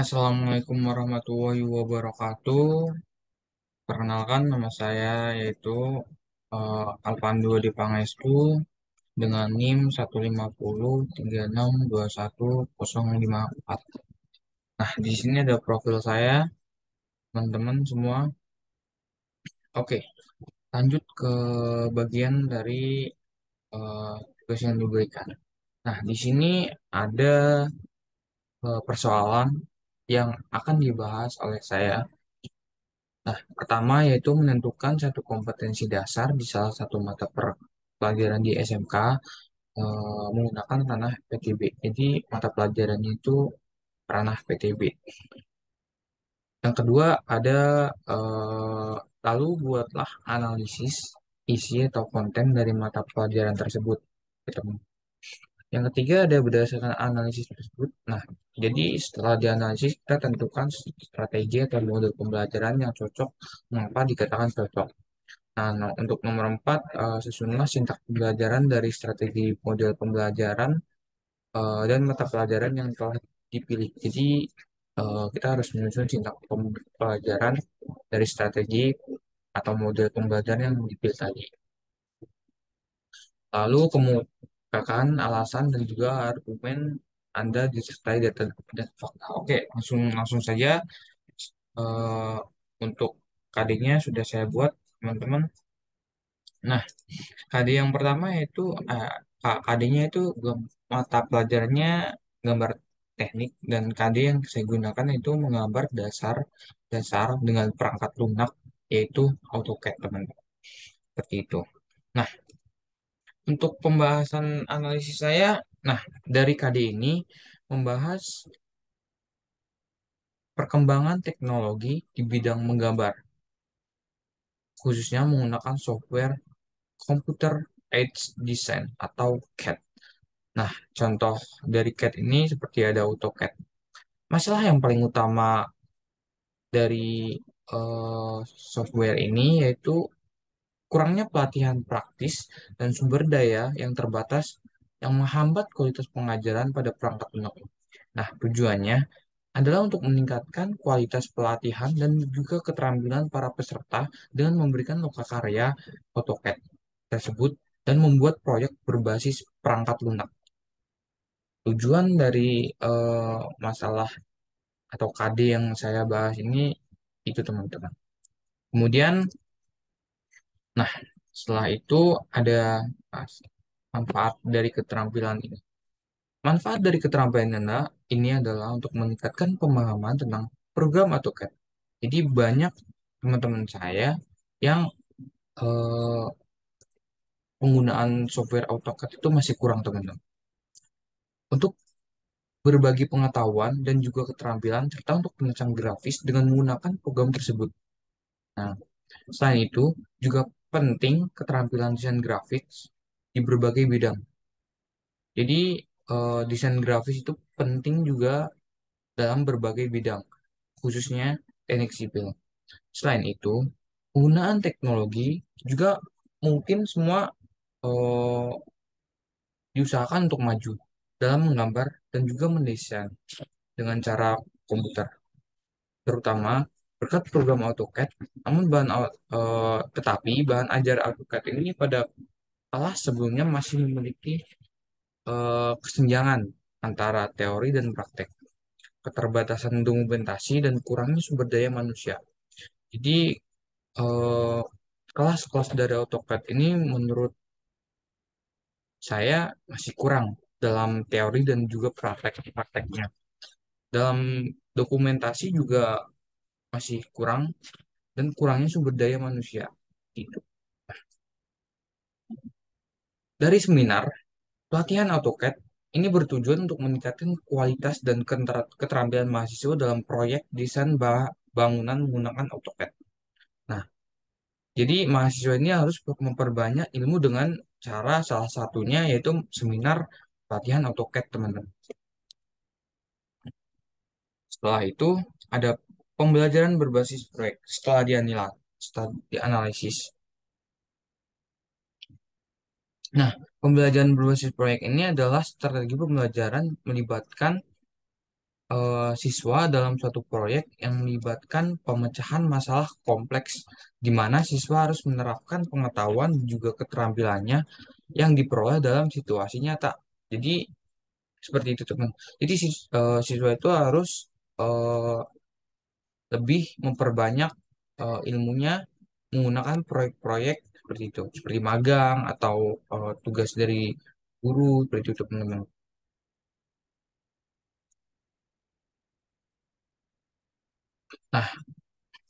Assalamualaikum warahmatullahi wabarakatuh. Perkenalkan nama saya yaitu Alpando Dipangestu dengan NIM 15036210054. Nah, di sini ada profil saya, teman-teman semua. Oke, lanjut ke bagian dari tugas yang diberikan. Nah, di sini ada persoalan yang akan dibahas oleh saya. Nah, pertama yaitu menentukan satu kompetensi dasar di salah satu mata pelajaran di SMK menggunakan ranah PTB. Jadi mata pelajarannya itu ranah PTB. Yang kedua ada eh, lalu buatlah analisis isi atau konten dari mata pelajaran tersebut. Gitu. Yang ketiga ada berdasarkan analisis tersebut. Nah, jadi setelah dianalisis kita tentukan strategi atau model pembelajaran yang cocok mengapa dikatakan cocok. Nah, untuk nomor 4, susunlah sintak pembelajaran dari strategi model pembelajaran dan mata pelajaran yang telah dipilih. Jadi, kita harus menyusun sintak pembelajaran dari strategi atau model pembelajaran yang dipilih tadi. Lalu kemukakan alasan dan juga argumen Anda disertai data dan fakta. Oke, langsung langsung saja eh, untuk KD-nya sudah saya buat, teman-teman. Nah, KD yang pertama yaitu KD-nya itu mata pelajarannya gambar teknik dan KD yang saya gunakan itu menggambar dasar dengan perangkat lunak yaitu AutoCAD teman-teman. Seperti itu. Nah, untuk pembahasan analisis saya, nah dari KD ini membahas perkembangan teknologi di bidang menggambar, khususnya menggunakan software Computer Aided Design atau CAD. Nah, contoh dari CAD ini seperti ada AutoCAD. Masalah yang paling utama dari eh, software ini yaitu kurangnya pelatihan praktis dan sumber daya yang terbatas yang menghambat kualitas pengajaran pada perangkat lunak. Nah, tujuannya adalah untuk meningkatkan kualitas pelatihan dan juga keterampilan para peserta dengan memberikan lokakarya AutoCAD tersebut dan membuat proyek berbasis perangkat lunak. Tujuan dari masalah atau KD yang saya bahas ini itu teman-teman. Kemudian, nah setelah itu ada ah, manfaat dari keterampilan ini. Manfaat dari keterampilan ini adalah untuk meningkatkan pemahaman tentang program AutoCAD. Jadi banyak teman-teman saya yang eh, penggunaan software AutoCAD itu masih kurang teman-teman. Untuk berbagi pengetahuan dan juga keterampilan serta untuk merancang grafis dengan menggunakan program tersebut. Nah, selain itu, juga penting keterampilan desain grafis di berbagai bidang. Jadi, desain grafis itu penting juga dalam berbagai bidang, khususnya teknik sipil. Selain itu, penggunaan teknologi juga mungkin semua eh, diusahakan untuk maju dalam menggambar dan juga mendesain dengan cara komputer, terutama berkat program AutoCAD. Namun tetapi bahan ajar AutoCAD ini pada kelas sebelumnya masih memiliki kesenjangan antara teori dan praktek, keterbatasan dokumentasi dan kurangnya sumber daya manusia. Jadi eh, kelas-kelas dari AutoCAD ini menurut saya masih kurang dalam teori dan juga prakteknya. Dalam dokumentasi juga masih kurang dan kurangnya sumber daya manusia. Gitu. Dari seminar, pelatihan AutoCAD ini bertujuan untuk meningkatkan kualitas dan keterampilan mahasiswa dalam proyek desain bangunan menggunakan AutoCAD. Nah, jadi mahasiswa ini harus memperbanyak ilmu dengan cara salah satunya yaitu seminar pelatihan AutoCAD, teman-teman. Setelah itu ada pembelajaran berbasis proyek setelah dianalisis. Nah, pembelajaran berbasis proyek ini adalah strategi pembelajaran melibatkan siswa dalam suatu proyek yang melibatkan pemecahan masalah kompleks, di mana siswa harus menerapkan pengetahuan dan juga keterampilannya yang diperoleh dalam situasi nyata. Jadi seperti itu teman. Jadi siswa itu harus eh, lebih memperbanyak ilmunya menggunakan proyek-proyek seperti itu, seperti magang atau tugas dari guru seperti itu teman-teman. Nah,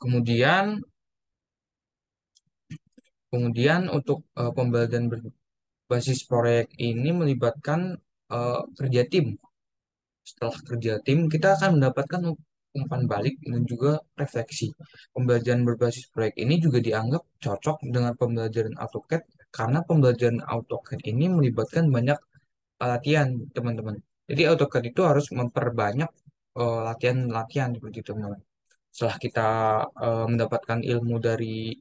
kemudian kemudian untuk pembelajaran berbasis proyek ini melibatkan kerja tim. Setelah kerja tim, kita akan mendapatkan umpan balik dan juga refleksi. Pembelajaran berbasis proyek ini juga dianggap cocok dengan pembelajaran AutoCAD karena pembelajaran AutoCAD ini melibatkan banyak latihan, teman-teman. Jadi AutoCAD itu harus memperbanyak latihan-latihan seperti itu, teman-teman. Setelah kita mendapatkan ilmu dari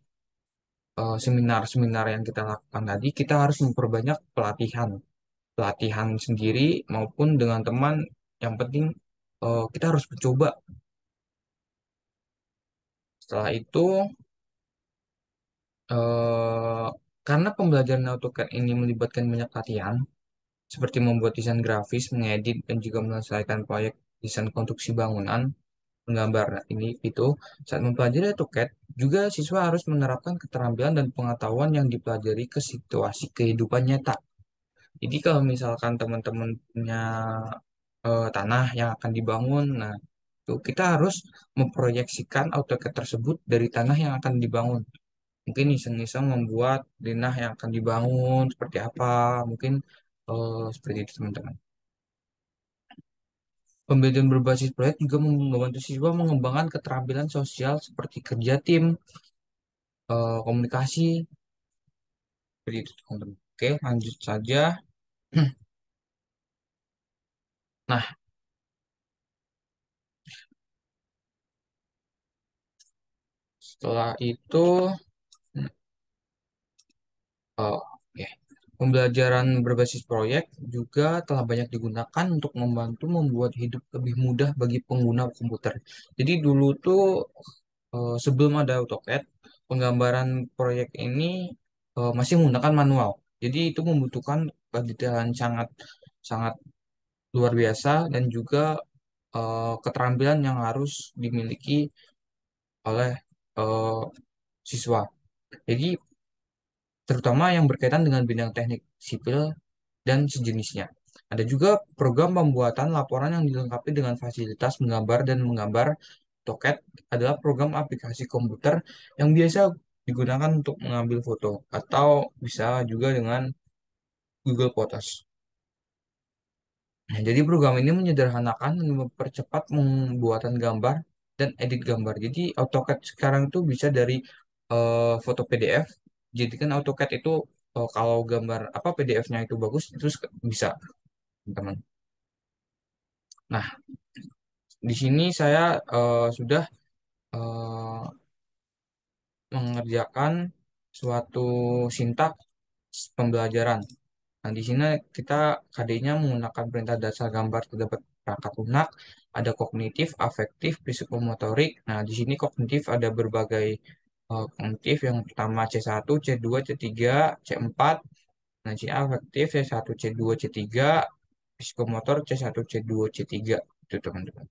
seminar-seminar yang kita lakukan tadi, kita harus memperbanyak pelatihan. Pelatihan sendiri maupun dengan teman. Yang penting kita harus mencoba. Setelah itu, eh, karena pembelajaran AutoCAD ini melibatkan banyak latihan, seperti membuat desain grafis, mengedit, dan juga menyelesaikan proyek desain konstruksi bangunan, menggambar ini itu. Saat mempelajari AutoCAD, juga siswa harus menerapkan keterampilan dan pengetahuan yang dipelajari ke situasi kehidupan nyata. Jadi kalau misalkan teman-teman punya tanah yang akan dibangun, nah itu kita harus memproyeksikan AutoCAD tersebut dari tanah yang akan dibangun. Mungkin iseng-iseng membuat denah yang akan dibangun seperti apa, mungkin seperti itu teman-teman. Pembelajaran berbasis proyek juga membantu siswa mengembangkan keterampilan sosial seperti kerja tim, komunikasi, seperti itu teman-teman. Oke, lanjut saja. Nah, setelah itu, oke. Pembelajaran berbasis proyek juga telah banyak digunakan untuk membantu membuat hidup lebih mudah bagi pengguna komputer. Jadi dulu tuh sebelum ada AutoCAD, penggambaran proyek ini masih menggunakan manual. Jadi itu membutuhkan kedetailan sangat sangat luar biasa dan juga keterampilan yang harus dimiliki oleh eh, siswa. Jadi terutama yang berkaitan dengan bidang teknik sipil dan sejenisnya. Ada juga program pembuatan laporan yang dilengkapi dengan fasilitas menggambar dan menggambar. AutoCAD adalah program aplikasi komputer yang biasa digunakan untuk mengambil foto atau bisa juga dengan Google Photos. Nah, jadi program ini menyederhanakan dan mempercepat pembuatan gambar dan edit gambar. Jadi AutoCAD sekarang itu bisa dari foto PDF. Jadi kan AutoCAD itu kalau gambar apa PDF-nya itu bagus itu bisa, teman. Nah, di sini saya sudah eh, mengerjakan suatu sintaks pembelajaran. Nah, di sini kita KD-nya menggunakan perintah dasar gambar terdapat perangkat lunak, ada kognitif, afektif, psikomotorik. Nah, di sini kognitif ada berbagai kognitif. Yang pertama C1, C2, C3, C4. Nah, C afektif C1, C2, C3, psikomotor C1, C2, C3. Itu teman-teman.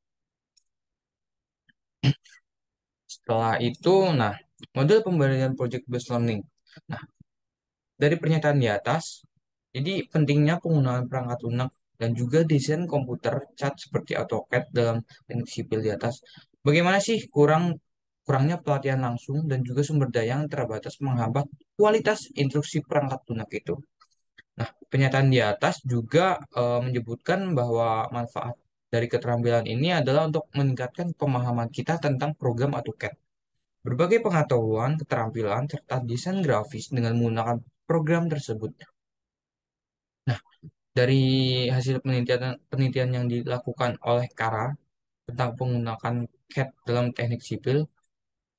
Setelah itu, nah, model pembelajaran project based learning. Nah, dari pernyataan di atas, jadi pentingnya penggunaan perangkat lunak dan juga desain komputer CAD seperti AutoCAD dalam teknik sipil di atas. Bagaimana sih kurangnya pelatihan langsung dan juga sumber daya yang terbatas menghambat kualitas instruksi perangkat lunak itu. Nah, pernyataan di atas juga menyebutkan bahwa manfaat dari keterampilan ini adalah untuk meningkatkan pemahaman kita tentang program AutoCAD. Berbagai pengetahuan, keterampilan, serta desain grafis dengan menggunakan program tersebut. Nah, dari hasil penelitian, penelitian yang dilakukan oleh Kara tentang penggunaan CAD dalam teknik sipil,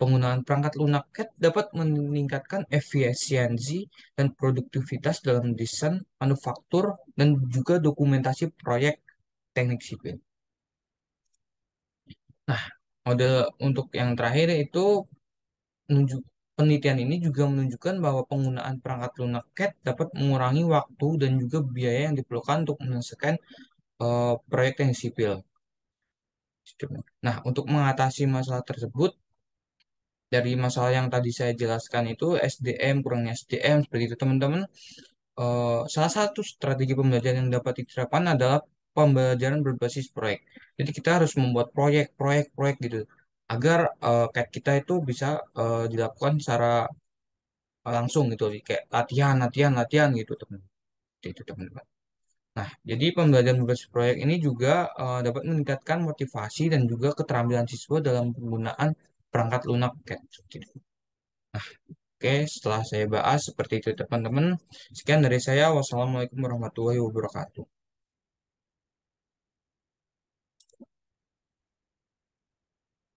penggunaan perangkat lunak CAD dapat meningkatkan efisiensi dan produktivitas dalam desain, manufaktur, dan juga dokumentasi proyek teknik sipil. Nah, mode untuk yang terakhir itu menunjuk penelitian ini juga menunjukkan bahwa penggunaan perangkat lunak CAD dapat mengurangi waktu dan juga biaya yang diperlukan untuk menyelesaikan proyek yang sipil. Nah, untuk mengatasi masalah tersebut, dari masalah yang tadi saya jelaskan itu SDM, kurangnya SDM, seperti itu teman-teman. Salah satu strategi pembelajaran yang dapat diterapkan adalah pembelajaran berbasis proyek. Jadi kita harus membuat proyek gitu agar CAD kita itu bisa dilakukan secara langsung gitu, kayak latihan, latihan, latihan gitu teman. Itu teman-teman. Nah, jadi pembelajaran berbasis proyek ini juga dapat meningkatkan motivasi dan juga keterampilan siswa dalam penggunaan perangkat lunak CAD. Seperti itu. Oke, setelah saya bahas seperti itu teman-teman. Sekian dari saya. Wassalamualaikum warahmatullahi wabarakatuh.